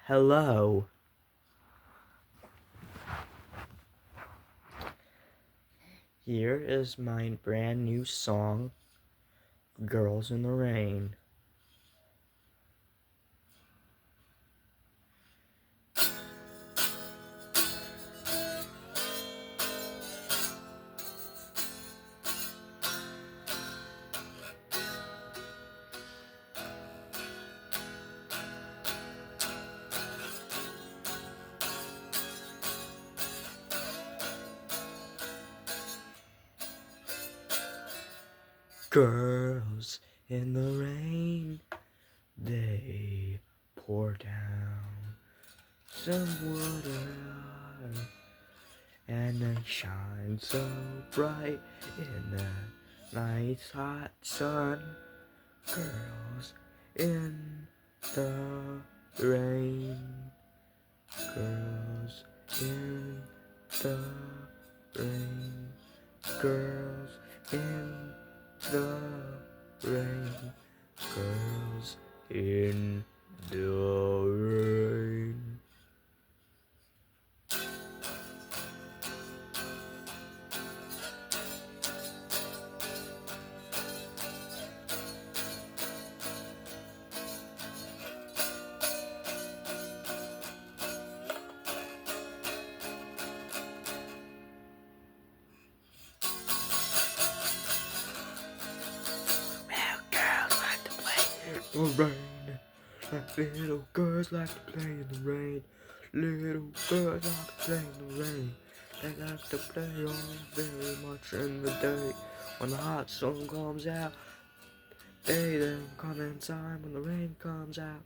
Hello. Here is my brand new song, Girls in the Rain. Girls in the rain, they pour down some water, and they shine so bright in the night's hot sun. Girls in the rain, girls in the rain, girls in the rain, girls in the rain. Rain, like little girls like to play in the rain. Little girls like to play in the rain. They like to play on very much in the day. When the hot sun comes out, they then come inside when the rain comes out.